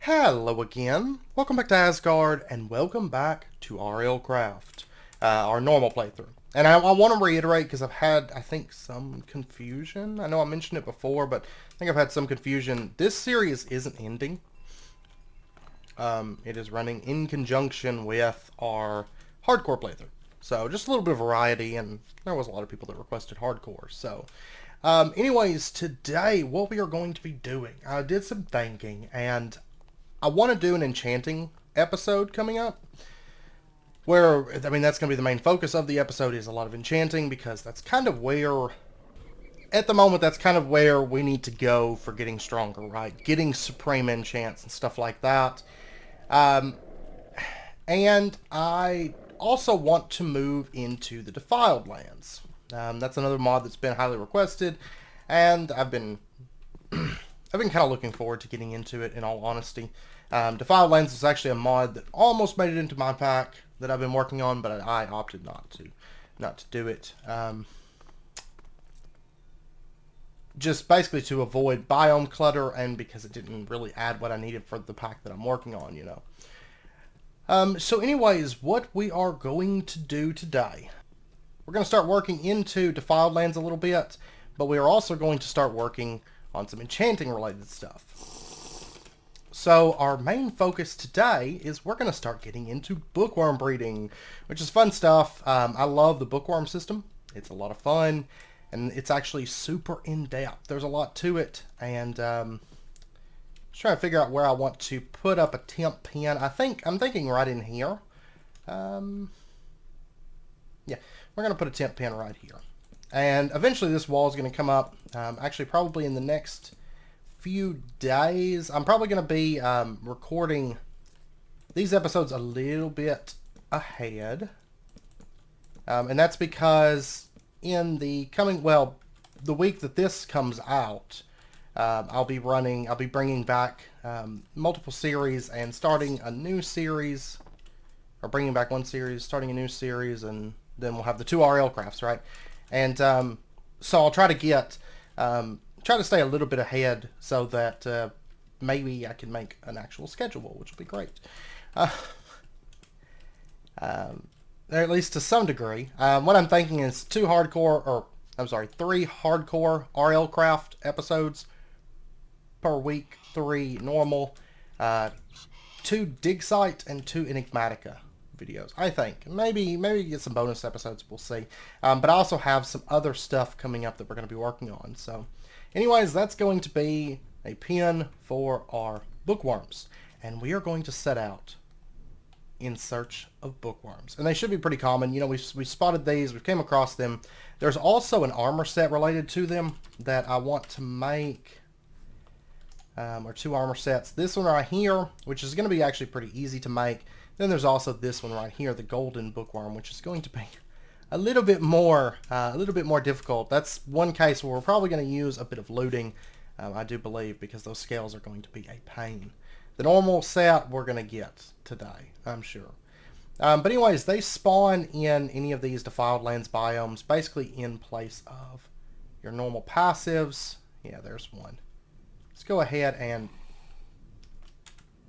Hello again. Welcome back to Asgard, and welcome back to RLCraft, our normal playthrough. And I want to reiterate, because I've had, I think, some confusion. I know I mentioned it before, but I think I've had some confusion. This series isn't ending. It is running in conjunction with our hardcore playthrough. So just a little bit of variety, and there was a lot of people that requested hardcore. So anyways, today what we are going to be doing, I did some thinking, and I want to do an enchanting episode coming up. Where, I mean, that's going to be the main focus of the episode, is a lot of enchanting, because that's kind of where, at the moment, that's kind of where we need to go for getting stronger, right? Getting supreme enchants and stuff like that. And I also want to move into the defiled lands. That's another mod that's been highly requested, and I've been kind of looking forward to getting into it, in all honesty. Defiled Lands is actually a mod that almost made it into my pack that I've been working on, but I opted not to do it. Just basically to avoid biome clutter, and because it didn't really add what I needed for the pack that I'm working on, you know. So anyways, what we are going to do today, we're going to start working into Defiled Lands a little bit, but we are also going to start working on some enchanting related stuff. So our main focus today is we're going to start getting into bookworm breeding, which is fun stuff. I love the bookworm system. It's a lot of fun, and it's actually super in-depth. There's a lot to it, and just trying to figure out where I want to put up a temp pen. I'm thinking right in here. Yeah, we're going to put a temp pen right here. And eventually this wall is going to come up, actually probably in the next few days. I'm probably going to be recording these episodes a little bit ahead. And that's because in the coming, well, the week that this comes out, I'll be bringing back multiple series and starting a new series, or bringing back one series, starting a new series, and then we'll have the two RLCrafts, right? And so I'll try to get, try to stay a little bit ahead so that maybe I can make an actual schedule, which will be great. At least to some degree. What I'm thinking is three hardcore RLCraft episodes per week, 3 normal, 2 dig site, and 2 enigmatica videos. I think maybe get some bonus episodes, we'll see. But I also have some other stuff coming up that we're going to be working on. So anyways, that's going to be a pen for our bookworms, and we are going to set out in search of bookworms. And they should be pretty common. You know, we spotted these, we came across them. There's also an armor set related to them that I want to make, or 2 armor sets. This one right here, which is going to be actually pretty easy to make. Then there's also this one right here, the golden bookworm, which is going to be a little bit more difficult. That's one case where we're probably going to use a bit of looting, I do believe, because those scales are going to be a pain. The normal set we're going to get today, I'm sure. But anyways, they spawn in any of these Defiled Lands biomes, basically in place of your normal passives. Yeah, there's one. Let's go ahead and...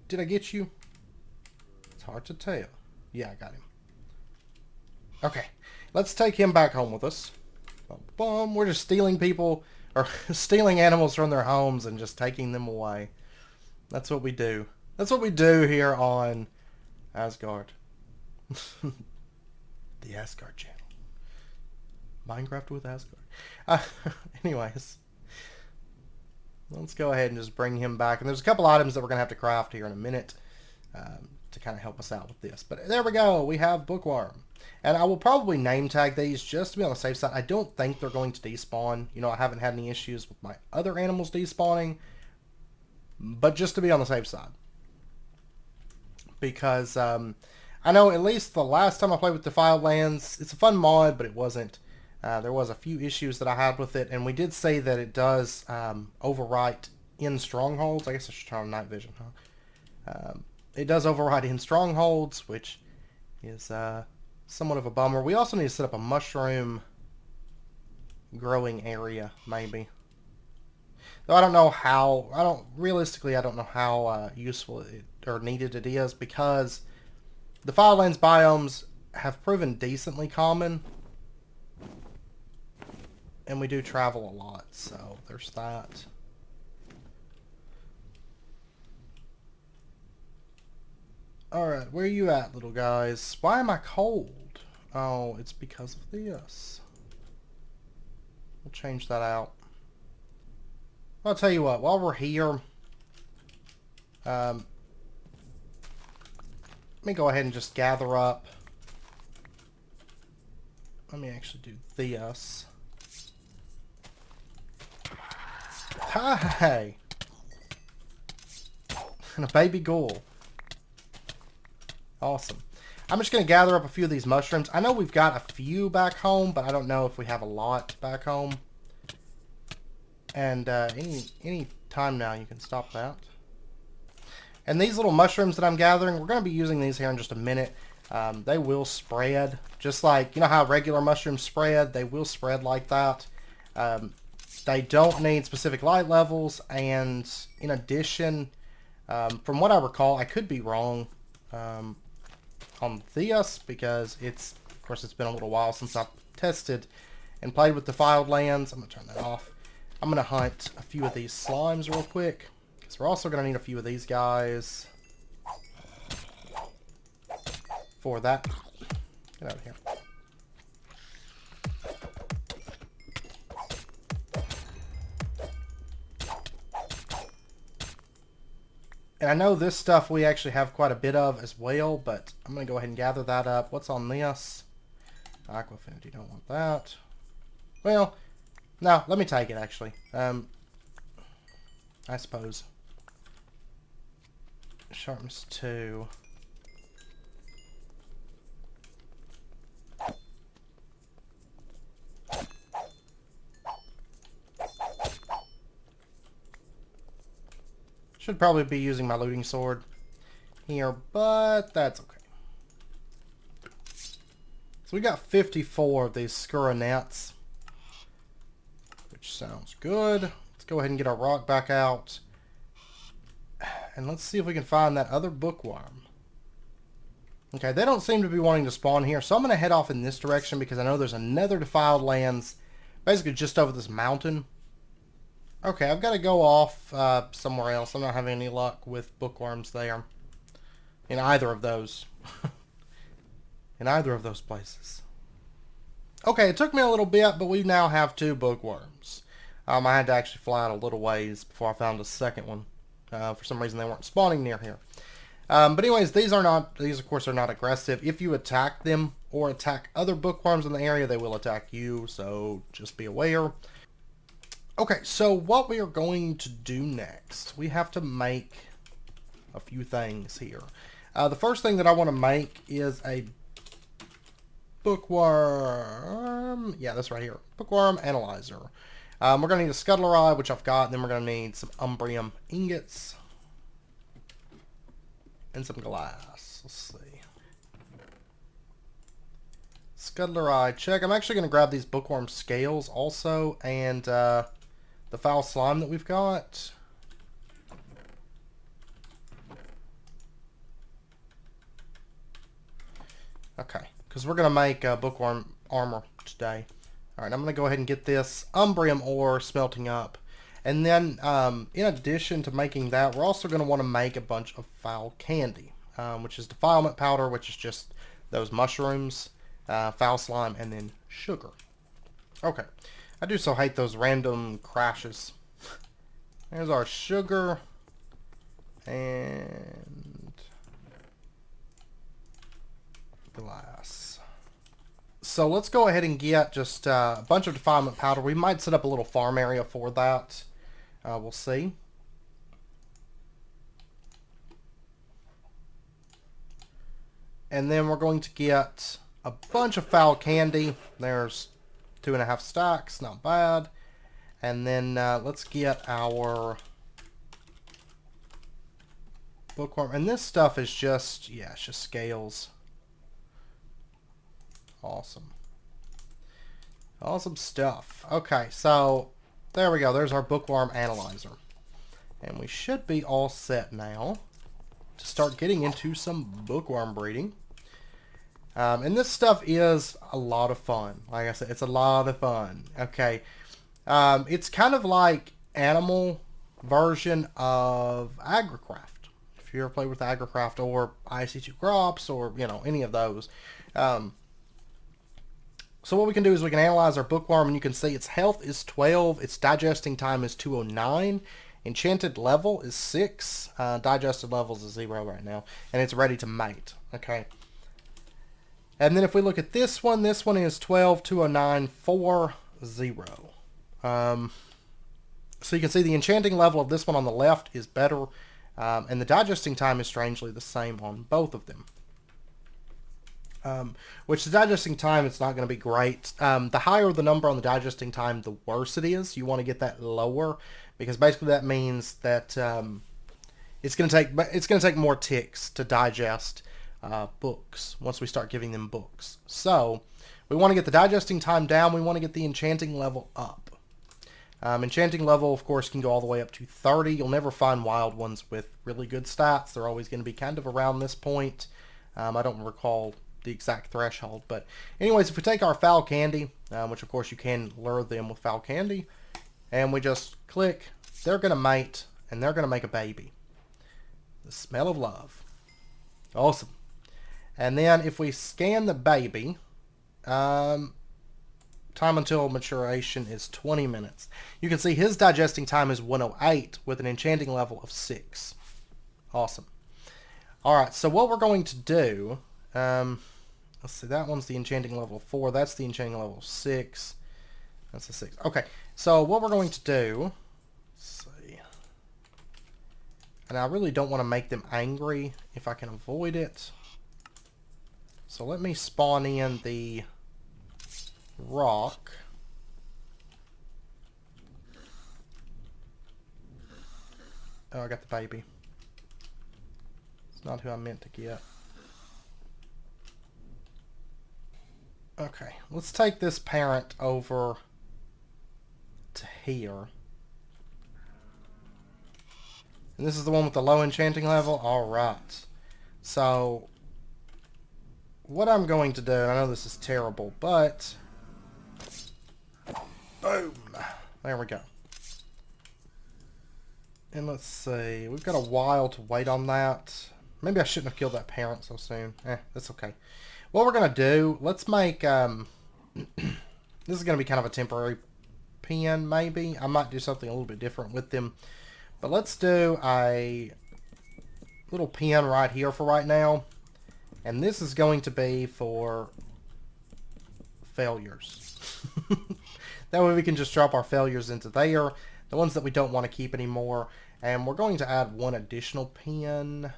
Did I get you? It's hard to tell. Yeah, I got him. Okay, let's take him back home with us. Boom. We're just stealing people, or stealing animals from their homes and just taking them away. That's what we do. That's what we do here on Asgard. The Asgard channel. Minecraft with Asgard. Anyways. Let's go ahead and just bring him back. And there's a couple items that we're going to have to craft here in a minute to kind of help us out with this. But there we go. We have bookworm. And I will probably name tag these just to be on the safe side. I don't think they're going to despawn. You know, I haven't had any issues with my other animals despawning. But just to be on the safe side. Because I know at least the last time I played with Defiled Lands, it's a fun mod, but it wasn't. There was a few issues that I had with it, and we did say that it does overwrite in strongholds. I guess I should turn on night vision, huh? It does overwrite in strongholds, which is somewhat of a bummer. We also need to set up a mushroom growing area, maybe. Though I don't know how, realistically, I don't know how useful or needed it is, because the Wildlands biomes have proven decently common, and we do travel a lot, so there's that. Alright, where are you at, little guys? Why am I cold? Oh, it's because of this. We'll change that out. I'll tell you what, while we're here, let me go ahead and just gather up. Let me actually do this. Hi! And a baby ghoul. Awesome. I'm just going to gather up a few of these mushrooms. I know we've got a few back home, but I don't know if we have a lot back home. And any time now, you can stop that. And these little mushrooms that I'm gathering, we're going to be using these here in just a minute. They will spread, just like, you know how regular mushrooms spread? They will spread like that. They don't need specific light levels, and in addition, from what I recall, I could be wrong on this, because of course it's been a little while since I've tested and played with defiled lands. I'm going to turn that off. I'm going to hunt a few of these slimes real quick, because we're also going to need a few of these guys for that. Get out of here. And I know this stuff we actually have quite a bit of as well, but I'm going to go ahead and gather that up. What's on this? Aqua Affinity, don't want that. Well, no, let me take it, actually. I suppose. Sharpness 2. Should probably be using my looting sword here, but that's okay. So we got 54 of these scuronets, which sounds good. Let's go ahead and get our rock back out. And let's see if we can find that other bookworm. Okay, they don't seem to be wanting to spawn here, so I'm going to head off in this direction, because I know there's another defiled lands basically just over this mountain. Okay, I've got to go off somewhere else. I'm not having any luck with bookworms there. In either of those. In either of those places. Okay, it took me a little bit, but we now have 2 bookworms. I had to actually fly out a little ways before I found a second one. For some reason they weren't spawning near here. But anyways, these of course are not aggressive. If you attack them or attack other bookworms in the area, they will attack you, so just be aware. Okay, so what we are going to do next, we have to make a few things here. The first thing that I want to make is a bookworm. Yeah, that's right here. Bookworm analyzer. We're going to need a scuttler eye, which I've got, and then we're going to need some umbrium ingots and some glass. Let's see. Scuttler eye check. I'm actually going to grab these bookworm scales also, and the foul slime that we've got. Okay, because we're going to make bookworm armor today. Alright, I'm going to go ahead and get this umbrium ore smelting up. And then, in addition to making that, we're also going to want to make a bunch of foul candy, which is defilement powder, which is just those mushrooms, foul slime, and then sugar. Okay. I do so hate those random crashes. There's our sugar. And glass. So let's go ahead and get just a bunch of defilement powder. We might set up a little farm area for that. We'll see. And then we're going to get a bunch of foul candy. There's 2.5 stacks, not bad. And then let's get our bookworm. And this stuff is just, yeah, it's just scales. Awesome. Awesome stuff. Okay, so There we go. There's our bookworm analyzer. And we should be all set now to start getting into some bookworm breeding. And this stuff is a lot of fun. Like I said, it's a lot of fun. Okay. It's kind of like animal version of RLCraft. If you ever played with RLCraft or IC2 Crops or, you know, any of those. So what we can do is we can analyze our bookworm, and you can see its health is 12, its digesting time is 209, enchanted level is 6, digested levels is 0 right now, and it's ready to mate. Okay. And then if we look at this one is 12, 209, 4, 0. So you can see the enchanting level of this one on the left is better, and the digesting time is strangely the same on both of them. Which the digesting time, it's not going to be great. The higher the number on the digesting time, the worse it is. You want to get that lower, because basically that means that it's going to take more ticks to digest books once we start giving them books. So we want to get the digesting time down. We want to get the enchanting level up. Enchanting level, of course, can go all the way up to 30. You'll never find wild ones with really good stats. They're always going to be kind of around this point. I don't recall the exact threshold, but anyways, if we take our foul candy, which of course you can lure them with foul candy, and we just click, they're going to mate, and they're going to make a baby. The smell of love. Awesome. And then if we scan the baby, time until maturation is 20 minutes. You can see his digesting time is 108 with an enchanting level of 6. Awesome. Alright, so what we're going to do, let's see, that one's the enchanting level 4, that's the enchanting level 6, that's the 6. Okay, so what we're going to do, let's see, and I really don't want to make them angry if I can avoid it, so let me spawn in the rock. Oh, I got the baby. It's not who I meant to get. Okay, let's take this parent over to here. And this is the one with the low enchanting level? Alright. So, what I'm going to do, I know this is terrible, but boom! There we go. And let's see, we've got a while to wait on that. Maybe I shouldn't have killed that parent so soon. That's okay. What we're going to do, let's make, this is going to be kind of a temporary pen, maybe. I might do something a little bit different with them. But let's do a little pen right here for right now. And this is going to be for failures. That way we can just drop our failures into there. The ones that we don't want to keep anymore. And we're going to add one additional pen.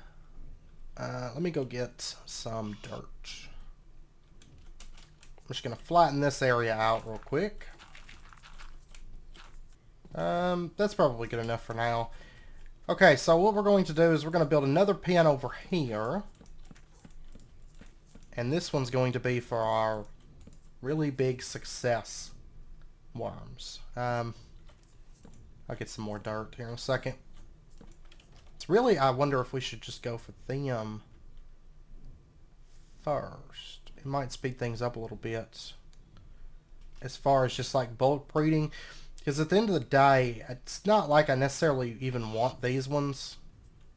Let me go get some dirt. I'm just going to flatten this area out real quick. That's probably good enough for now. Okay, so what we're going to do is we're going to build another pen over here. And this one's going to be for our really big success worms. I'll get some more dirt here in a second. It's really, I wonder if we should just go for them first. It might speed things up a little bit as far as just like bulk breeding, because at the end of the day, it's not like I necessarily even want these ones,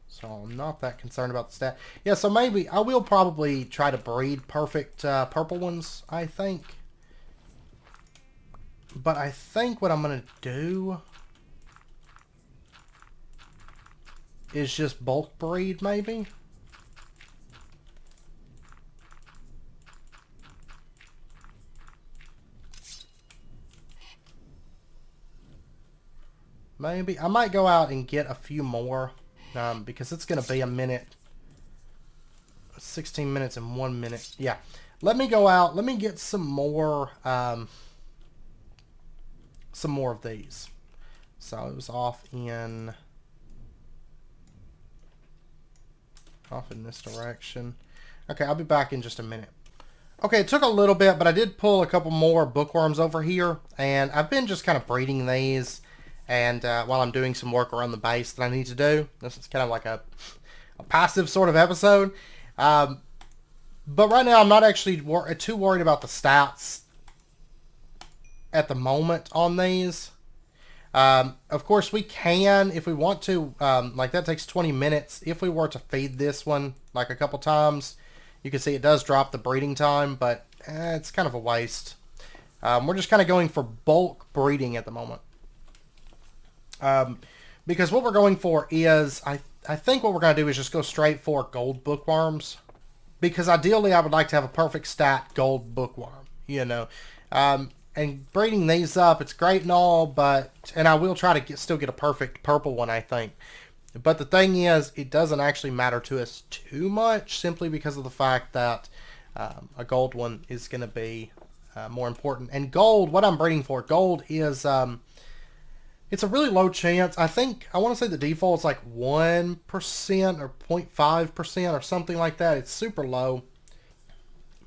so I'm not that concerned about the stat. Yeah, so maybe I will probably try to breed perfect purple ones, I think. But I think what I'm going to do is just bulk breed, maybe. Maybe. I might go out and get a few more, because it's going to be a minute. 16 minutes and 1 minute. Yeah. Let me go out. Let me get some more of these. So it was off in this direction. Okay, I'll be back in just a minute. Okay, it took a little bit, but I did pull a couple more bookworms over here, and I've been just kind of breeding these. and while I'm doing some work around the base that I need to do. This is kind of like a passive sort of episode. But right now I'm not actually too worried about the stats at the moment on these. Of course, we can, if we want to, like that takes 20 minutes. If we were to feed this one like a couple times, you can see it does drop the breeding time, but it's kind of a waste. We're just kind of going for bulk breeding at the moment. Because what we're going for is, I think what we're going to do is just go straight for gold bookworms. Because ideally I would like to have a perfect stat gold bookworm, you know. And breeding these up, it's great and all, but, and I will try to still get a perfect purple one, I think. But the thing is, it doesn't actually matter to us too much, simply because of the fact that a gold one is going to be more important. And gold, what I'm breeding for, gold is, it's a really low chance. I want to say the default's like 1% or 0.5% or something like that. It's super low.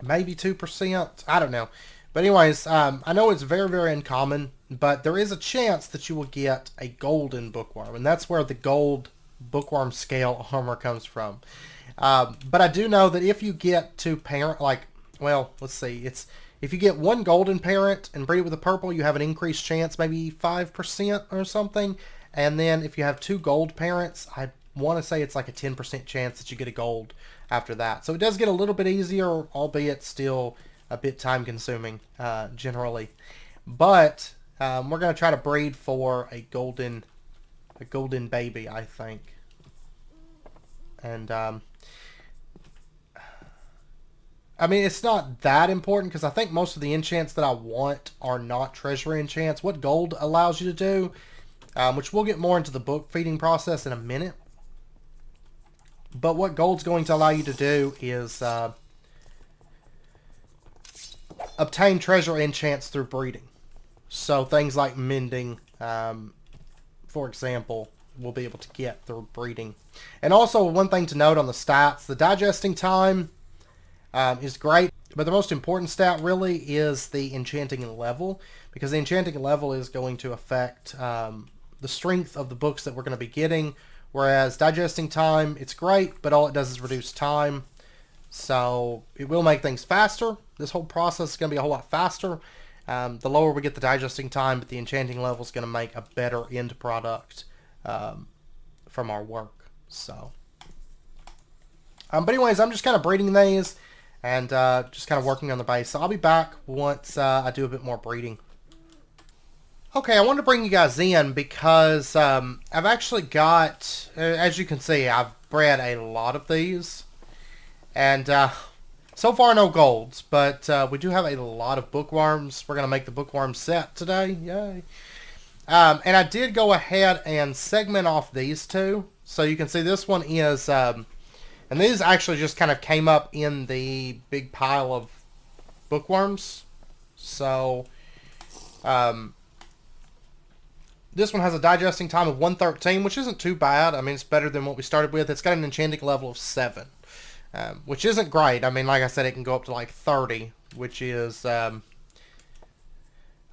Maybe 2%. I don't know. But anyways, I know it's very, very uncommon, but there is a chance that you will get a golden bookworm, and that's where the gold bookworm scale armor comes from. But I do know that if you get two parent, like, well, let's see, if you get one golden parent and breed it with a purple, you have an increased chance, maybe 5% or something. And then if you have two gold parents, I want to say it's like a 10% chance that you get a gold after that. So it does get a little bit easier, albeit still a bit time consuming generally. But we're going to try to breed for a golden baby, I think. And I mean, it's not that important because I think most of the enchants that I want are not treasury enchants. What gold allows you to do, which we'll get more into the book feeding process in a minute. But what gold's going to allow you to do is obtain treasure enchants through breeding. So things like mending, for example, we'll be able to get through breeding. And also one thing to note on the stats, the digesting time is great, but the most important stat really is the enchanting level, because the enchanting level is going to affect the strength of the books that we're going to be getting, whereas digesting time, it's great, but all it does is reduce time. So it will make things faster. This whole process is going to be a whole lot faster. The lower we get the digesting time, but the enchanting level is going to make a better end product from our work. So, but anyways, I'm just kind of breeding these and just kind of working on the base. So I'll be back once I do a bit more breeding. Okay, I wanted to bring you guys in because I've actually got, as you can see, I've bred a lot of these. And so far no golds, but we do have a lot of bookworms. We're going to make the bookworm set today. Yay. And I did go ahead and segment off these two. So you can see this one is, and these actually just kind of came up in the big pile of bookworms. So this one has a digesting time of 113, which isn't too bad. I mean, it's better than what we started with. It's got an enchanting level of 7. Which isn't great. I mean, like I said, it can go up to like 30, which is, I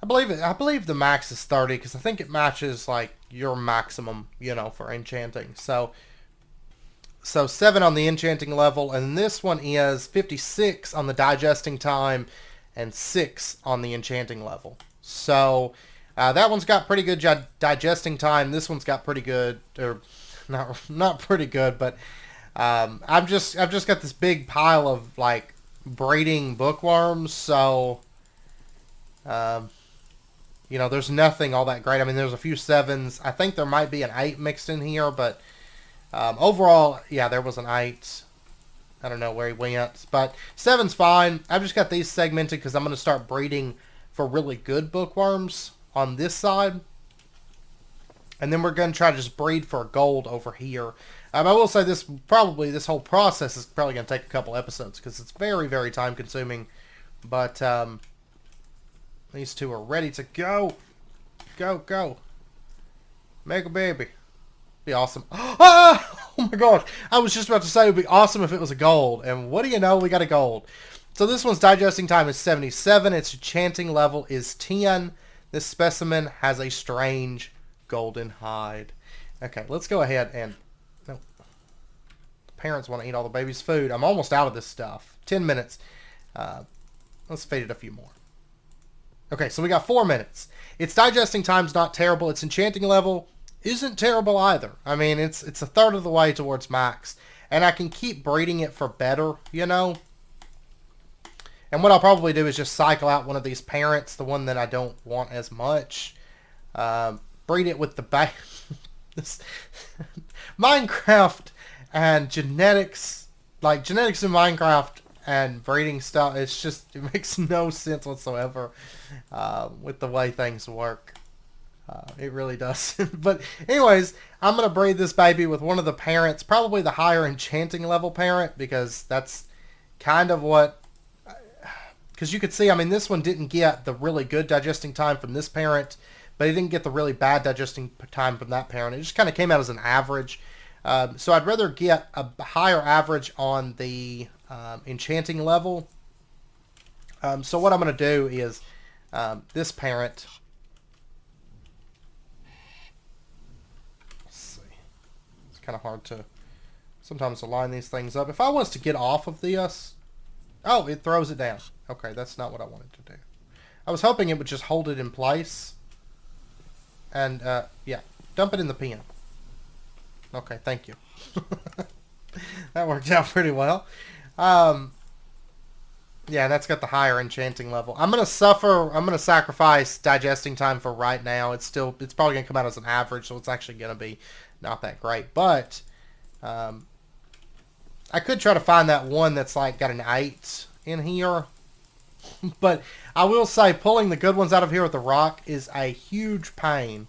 believe the max is 30, because I think it matches like your maximum, you know, for enchanting. So 7 on the enchanting level, and this one is 56 on the digesting time, and 6 on the enchanting level. So that one's got pretty good digesting time. This one's got pretty good, or not pretty good, but I've just got this big pile of like breeding bookworms, so you know, there's nothing all that great. I mean, there's a few 7s. I think there might be an 8 mixed in here, but overall, yeah, there was an 8. I don't know where he went, but 7's fine. I've just got these segmented because I'm going to start breeding for really good bookworms on this side, and then we're going to try to just breed for gold over here. I will say this whole process is probably going to take a couple episodes because it's very, very time consuming. But these two are ready to go. Go. Make a baby. Be awesome. Ah! Oh my gosh. I was just about to say it would be awesome if it was a gold. And what do you know? We got a gold. So this one's digesting time is 77. Its enchanting level is 10. This specimen has a strange golden hide. Okay, let's go ahead and... No. The parents want to eat all the baby's food. I'm almost out of this stuff. 10 minutes. Let's feed it a few more. Okay, so we got 4 minutes. Its digesting time's not terrible. Its enchanting level isn't terrible either. I mean, it's a third of the way towards max. And I can keep breeding it for better, you know? And what I'll probably do is just cycle out one of these parents, the one that I don't want as much. Breed it with the Minecraft and genetics, like genetics in Minecraft and breeding stuff, it makes no sense whatsoever with the way things work. It really does. But anyways, I'm going to breed this baby with one of the parents, probably the higher enchanting level parent, because that's kind of what... Because you could see, I mean, this one didn't get the really good digesting time from this parent, but it didn't get the really bad digesting time from that parent. It just kind of came out as an average. So I'd rather get a higher average on the enchanting level. So what I'm going to do is this parent... Let's see. It's kind of hard to sometimes align these things up. If I was to get off of this... Oh, it throws it down. Okay, that's not what I wanted to do. I was hoping it would just hold it in place. And, yeah, dump it in the pen. Okay, thank you. That worked out pretty well. Yeah, that's got the higher enchanting level. I'm going to sacrifice digesting time for right now. It's probably going to come out as an average, so it's actually going to be not that great. But, I could try to find that one that's like got an 8 in here. But I will say pulling the good ones out of here with the rock is a huge pain.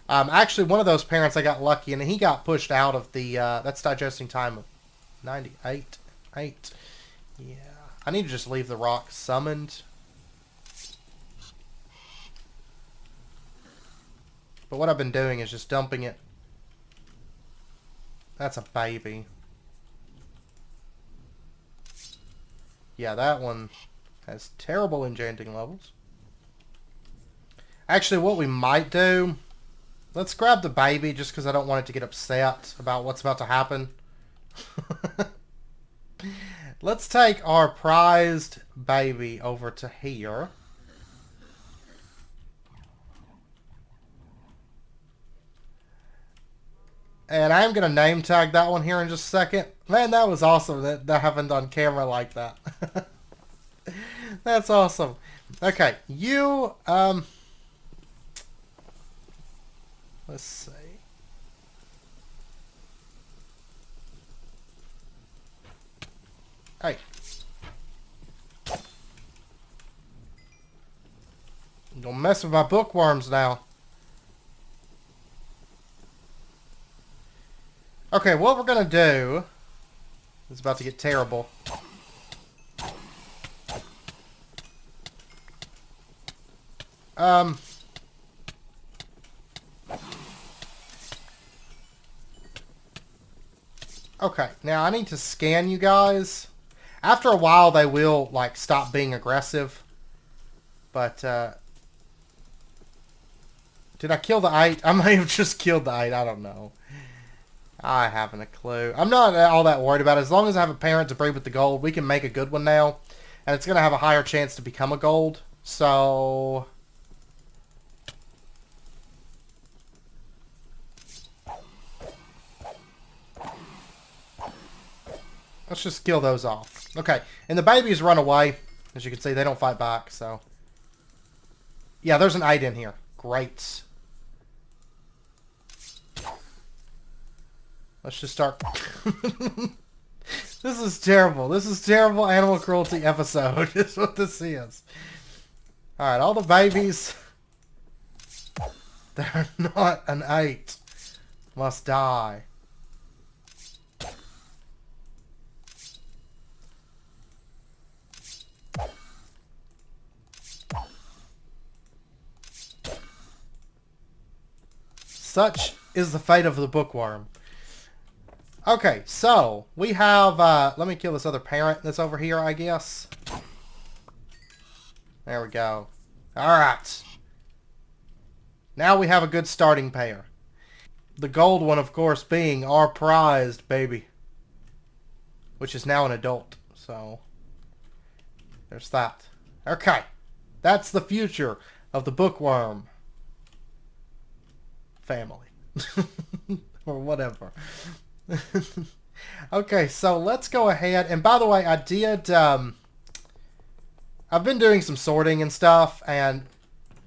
Actually, one of those parents I got lucky and he got pushed out of the... that's digesting time of 98. 8. Yeah. I need to just leave the rock summoned. But what I've been doing is just dumping it. That's a baby. Yeah, that one has terrible enchanting levels. Actually, what we might do... Let's grab the baby just because I don't want it to get upset about what's about to happen. Let's take our prized baby over to here. And I'm going to name tag that one here in just a second. Man, that was awesome that happened on camera like that. That's awesome. Okay, you, let's see. Hey. Don't mess with my bookworms now. Okay, what we're gonna do is about to get terrible. Okay, now I need to scan you guys. After a while, they will, like, stop being aggressive. But, did I kill the 8? I may have just killed the 8. I don't know. I haven't a clue. I'm not all that worried about it. As long as I have a parent to breed with the gold, we can make a good one now. And it's going to have a higher chance to become a gold. So... let's just kill those off. Okay, and the babies run away. As you can see, they don't fight back, so... yeah, there's an 8 in here. Great. Let's just start... This is terrible. This is terrible animal cruelty episode. Is what this is. Alright, all the babies that are not an 8 must die. Such is the fate of the bookworm. Okay, so we have, let me kill this other parent that's over here, I guess. There we go. Alright. Now we have a good starting pair. The gold one, of course, being our prized baby, which is now an adult. So there's that. Okay, that's the future of the bookworm family. Or whatever. Okay, so let's go ahead. And by the way, I did... I've been doing some sorting and stuff, and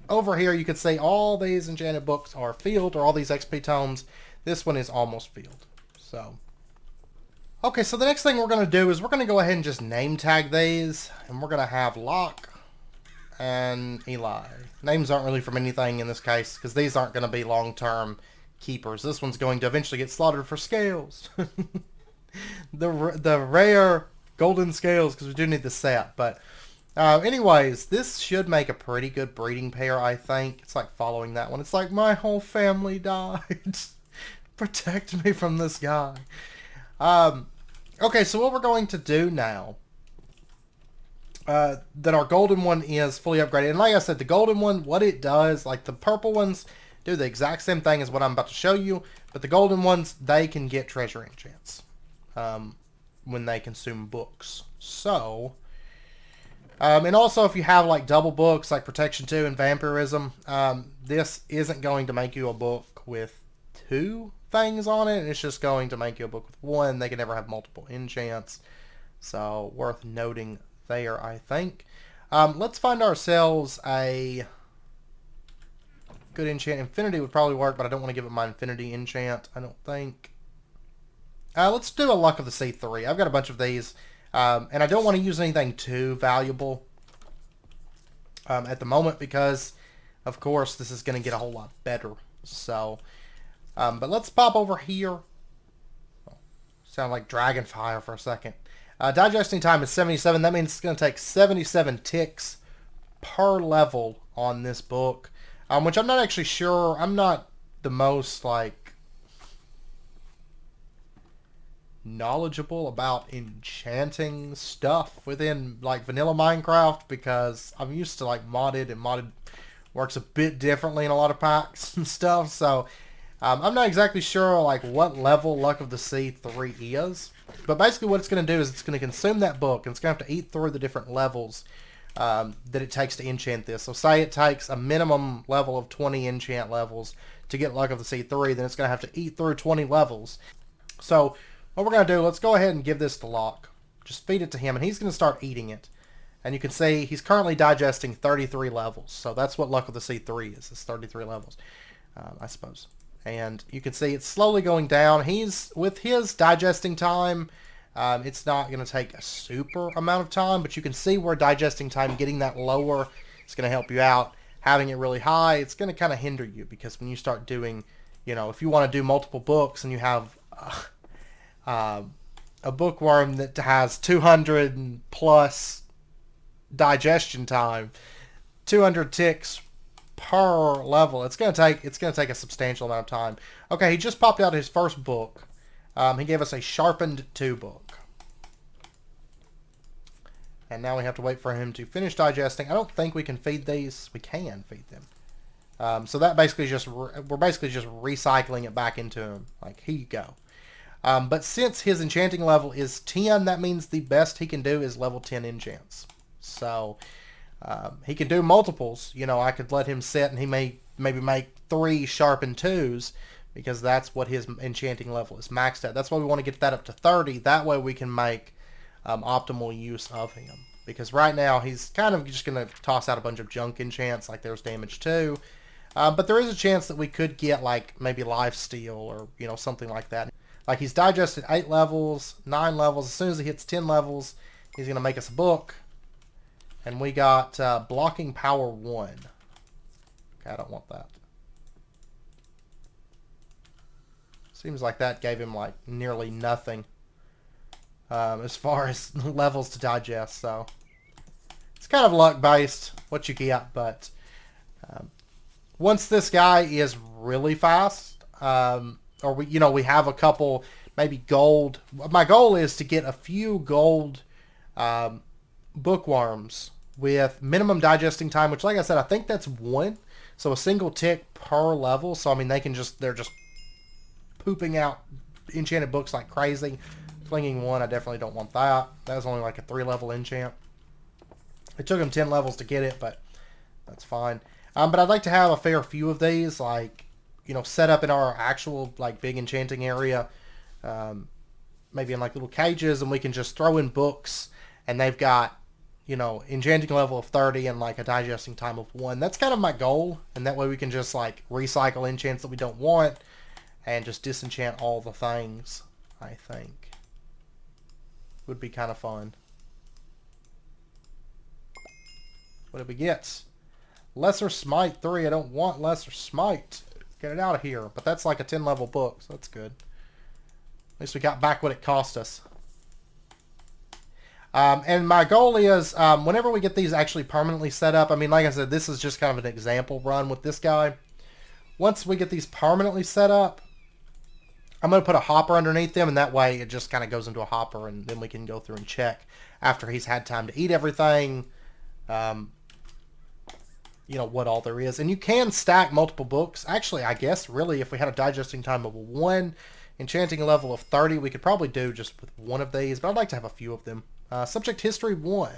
over here you can see all these enchanted books are filled, or all these XP tomes. This one is almost filled. So, okay, so the next thing we're going to do is we're going to go ahead and just name tag these, and we're going to have Locke and Eli. Names aren't really from anything in this case, because these aren't going to be long-term keepers. This one's going to eventually get slaughtered for scales. the rare golden scales, because we do need the set, but... anyways, this should make a pretty good breeding pair, I think. It's like following that one. It's like, my whole family died. Protect me from this guy. Okay, so what we're going to do now, that our golden one is fully upgraded. And like I said, the golden one, what it does, like the purple ones do the exact same thing as what I'm about to show you. But the golden ones, they can get treasure enchants when they consume books. So... and also, if you have like double books, like Protection 2 and Vampirism, this isn't going to make you a book with 2 things on it. It's just going to make you a book with 1. They can never have multiple enchants. So, worth noting there, I think. Let's find ourselves a good enchant. Infinity would probably work, but I don't want to give it my Infinity enchant, I don't think. Let's do a Luck of the Sea 3. I've got a bunch of these. And I don't want to use anything too valuable at the moment because, of course, this is going to get a whole lot better. So, but let's pop over here. Sound like Dragonfire for a second. Digesting time is 77. That means it's going to take 77 ticks per level on this book, which I'm not actually sure. I'm not the most, like, knowledgeable about enchanting stuff within like vanilla Minecraft because I'm used to like modded, and modded works a bit differently in a lot of packs and stuff. So I'm not exactly sure like what level Luck of the Sea 3 is, but basically what it's going to do is it's going to consume that book, and it's going to have to eat through the different levels that it takes to enchant this. So say it takes a minimum level of 20 enchant levels to get Luck of the Sea 3, then it's going to have to eat through 20 levels. So what we're going to do, let's go ahead and give this to Locke. Just feed it to him, and he's going to start eating it. And you can see he's currently digesting 33 levels. So that's what Luck of the Sea 3 is. It's 33 levels, I suppose. And you can see it's slowly going down. He's, with his digesting time, it's not going to take a super amount of time, but you can see where digesting time, getting that lower, is going to help you out. Having it really high, it's going to kind of hinder you, because when you start doing, you know, if you want to do multiple books and you have... a bookworm that has 200 plus digestion time, 200 ticks per level. It's gonna take a substantial amount of time. Okay, he just popped out his first book. He gave us a sharpened 2 book, and now we have to wait for him to finish digesting. I don't think we can feed these. We can feed them. So that basically just we're basically just recycling it back into him. Like, here you go. But since his enchanting level is 10, that means the best he can do is level 10 enchants. So, he can do multiples. You know, I could let him sit and he may maybe make 3 sharpened 2s, because that's what his enchanting level is maxed at. That's why we want to get that up to 30. That way we can make optimal use of him. Because right now he's kind of just going to toss out a bunch of junk enchants, like there's damage 2. But there is a chance that we could get like maybe lifesteal or, you know, something like that. Like, he's digested 8 levels, 9 levels. As soon as he hits 10 levels, he's going to make us a book. And we got blocking power 1. Okay, I don't want that. Seems like that gave him, like, nearly nothing as far as levels to digest. So, it's kind of luck-based, what you get. But once this guy is really fast... or we have a couple maybe gold. My goal is to get a few gold bookworms with minimum digesting time, which, like I said, I think that's 1. So a single tick per level. So I mean, they're just pooping out enchanted books like crazy. Flinging one, I definitely don't want that. That was only like a 3-level enchant. It took them 10 levels to get it, but that's fine. But I'd like to have a fair few of these, like, you know, set up in our actual, like, big enchanting area. Maybe in, like, little cages, and we can just throw in books, and they've got, you know, enchanting level of 30 and, like, a digesting time of 1. That's kind of my goal, and that way we can just, like, recycle enchants that we don't want and just disenchant all the things, I think. Would be kind of fun. What did we get? Lesser Smite 3. I don't want Lesser Smite. Get it out of here. But that's like a 10-level book, so that's good. At least we got back what it cost us. And my goal is, whenever we get these actually permanently set up, I mean, like I said, this is just kind of an example run with this guy. Once we get these permanently set up, I'm going to put a hopper underneath them, and that way it just kind of goes into a hopper, and then we can go through and check after he's had time to eat everything, you know, what all there is. And you can stack multiple books. Actually, I guess, really, if we had a digesting time of 1, enchanting level of 30, we could probably do just with one of these, but I'd like to have a few of them. Subject History 1.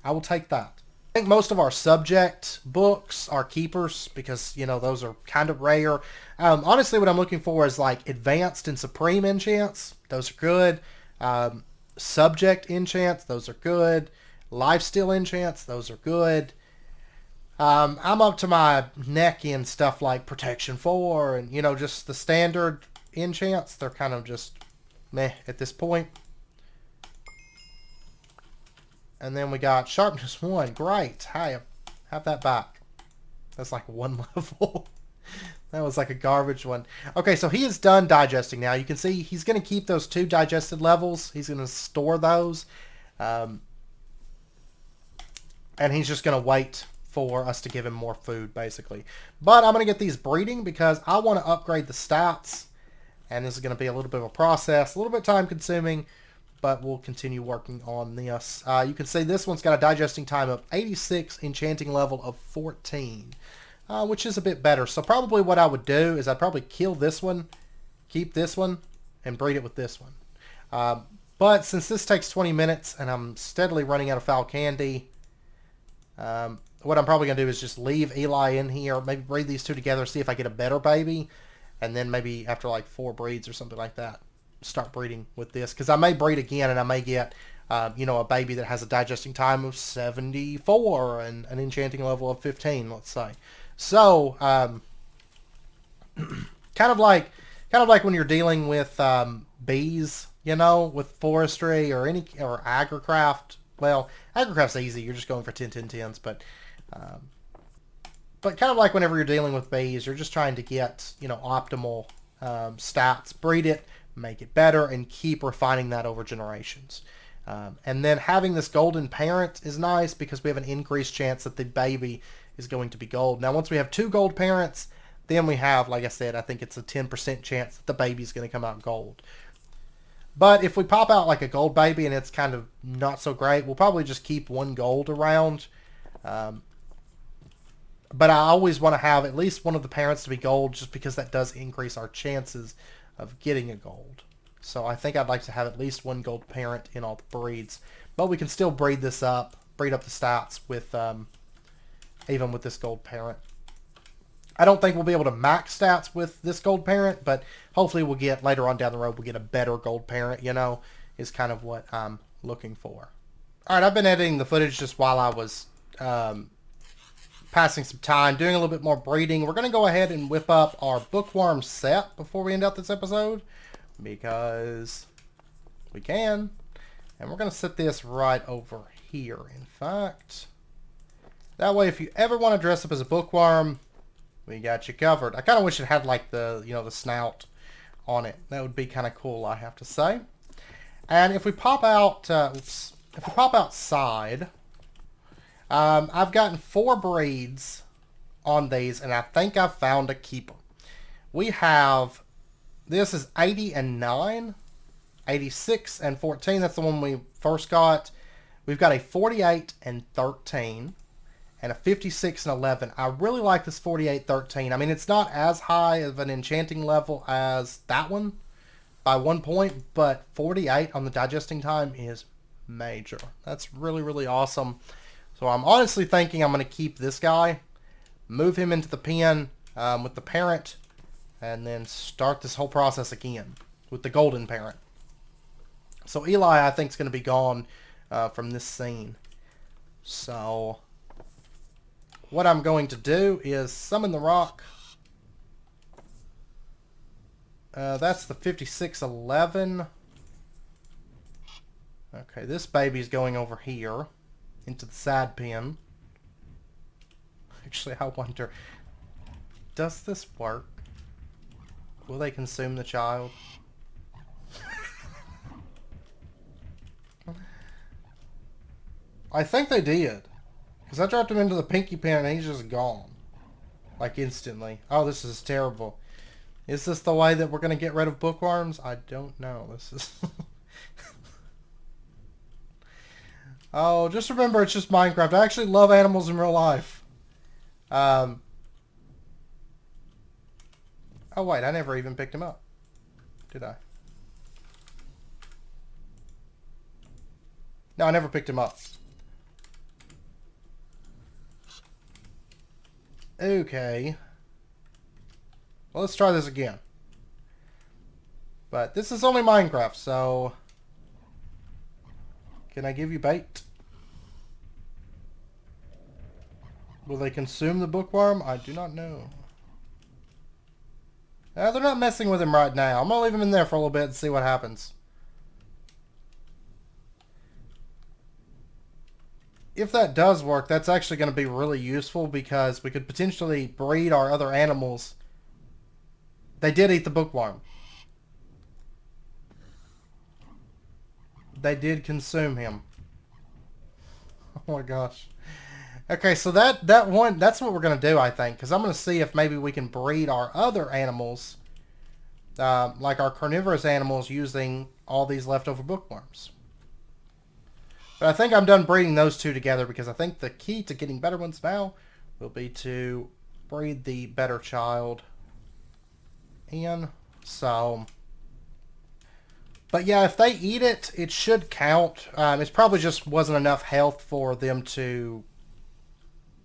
I will take that. I think most of our subject books are keepers because, you know, those are kind of rare. Honestly, what I'm looking for is like advanced and supreme enchants. Those are good. Subject enchants. Those are good. Lifesteal enchants. Those are good. I'm up to my neck in stuff like Protection 4 and, you know, just the standard enchants. They're kind of just meh at this point. And then we got Sharpness 1. Great. Hey, have that back. That's like 1 level. That was like a garbage one. Okay, so he is done digesting now. You can see he's going to keep those 2 digested levels. He's going to store those. And he's just going to wait for us to give him more food, basically. But I'm going to get these breeding because I want to upgrade the stats. And this is going to be a little bit of a process. A little bit time consuming. But we'll continue working on this. You can see this one's got a digesting time of 86, enchanting level of 14, which is a bit better. So probably what I would do is I'd probably kill this one, keep this one, and breed it with this one. But since this takes 20 minutes and I'm steadily running out of foul candy, what I'm probably going to do is just leave Eli in here, maybe breed these 2 together, see if I get a better baby, and then maybe after like 4 breeds or something like that, start breeding with this, because I may breed again and I may get you know, a baby that has a digesting time of 74 and an enchanting level of 15, let's say. So kind of like when you're dealing with bees, you know, with forestry or RLCraft. Well, RLCraft's easy, you're just going for 10 10 10s, but kind of like whenever you're dealing with bees, you're just trying to get, you know, optimal stats, breed it, make it better, and keep refining that over generations. And then having this golden parent is nice because we have an increased chance that the baby is going to be gold. Now, once we have 2 gold parents, then we have, like I said, I think it's a 10% chance that the baby is going to come out gold. But if we pop out like a gold baby and it's kind of not so great, we'll probably just keep 1 gold around. But I always want to have at least one of the parents to be gold just because that does increase our chances of getting a gold. So I think I'd like to have at least 1 gold parent in all the breeds. But we can still breed this up, breed up the stats with even with this gold parent. I don't think we'll be able to max stats with this gold parent, but hopefully we'll get, later on down the road, we'll get a better gold parent, you know, is kind of what I'm looking for. Alright, I've been editing the footage just while I was passing some time, doing a little bit more breeding. We're going to go ahead and whip up our bookworm set before we end out this episode, because we can. And we're going to set this right over here, in fact. That way, if you ever want to dress up as a bookworm, we got you covered. I kind of wish it had like the, you know, the snout on it. That would be kind of cool, I have to say. And if we pop out, if we pop outside, I've gotten 4 breeds on these, and I think I've found a keeper. We have, this is 80 and 9, 86 and 14. That's the one we first got. We've got a 48 and 13, and a 56 and 11. I really like this 48-13. I mean, it's not as high of an enchanting level as that one by 1 point, but 48 on the digesting time is major. That's really, really awesome. So I'm honestly thinking I'm going to keep this guy, move him into the pen with the parent, and then start this whole process again with the golden parent. So Eli, I think, is going to be gone from this scene. So what I'm going to do is summon the rock. That's the 56-11. Okay, this baby's going over here into the sad pen. Actually, I wonder, does this work? Will they consume the child? I think they did. Because I dropped him into the pinky pen and he's just gone. Like instantly. Oh, this is terrible. Is this the way that we're going to get rid of bookworms? I don't know. This is... Oh, just remember it's just Minecraft. I actually love animals in real life. Oh wait, I never even picked him up. Did I? No, I never picked him up. Okay. Well, let's try this again. But this is only Minecraft, so... Can I give you bait? Will they consume the bookworm? I do not know. They're not messing with him right now. I'm going to leave him in there for a little bit and see what happens. If that does work, that's actually going to be really useful because we could potentially breed our other animals. They did eat the bookworm. They did consume him. Oh my gosh. Okay, so that's what we're going to do, I think. Because I'm going to see if maybe we can breed our other animals, like our carnivorous animals, using all these leftover bookworms. But I think I'm done breeding those two together because I think the key to getting better ones now will be to breed the better child in. So, but yeah, if they eat it, it should count. It probably just wasn't enough health for them to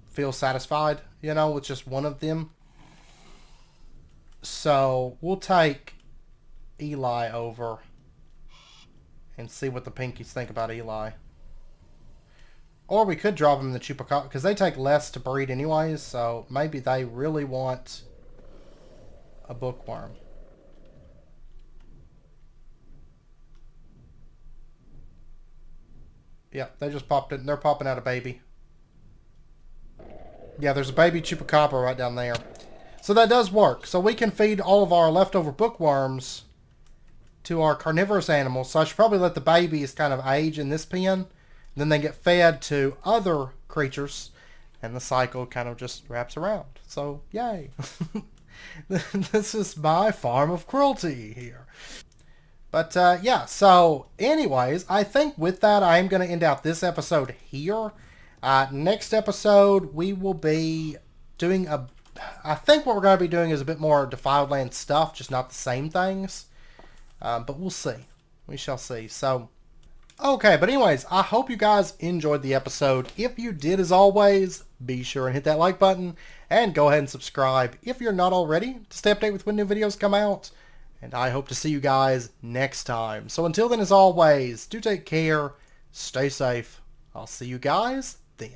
feel satisfied, you know, with just one of them. So we'll take Eli over and see what the pinkies think about Eli. Or we could drop them in the chupacabra, because they take less to breed anyways, so maybe they really want a bookworm. Yeah, they just popped it. They're popping out a baby. Yeah, there's a baby chupacabra right down there. So that does work. So we can feed all of our leftover bookworms to our carnivorous animals. So I should probably let the babies kind of age in this pen. Then they get fed to other creatures, and the cycle kind of just wraps around. So, yay. This is my farm of cruelty here. But, yeah, so, anyways, I think with that, I am going to end out this episode here. Next episode, we will be doing I think what we're going to be doing is a bit more Defiled Land stuff, just not the same things. But we'll see. We shall see. So... Okay, but anyways, I hope you guys enjoyed the episode. If you did, as always, be sure and hit that like button and go ahead and subscribe if you're not already to stay updated with when new videos come out. And I hope to see you guys next time. So until then, as always, do take care, stay safe. I'll see you guys then.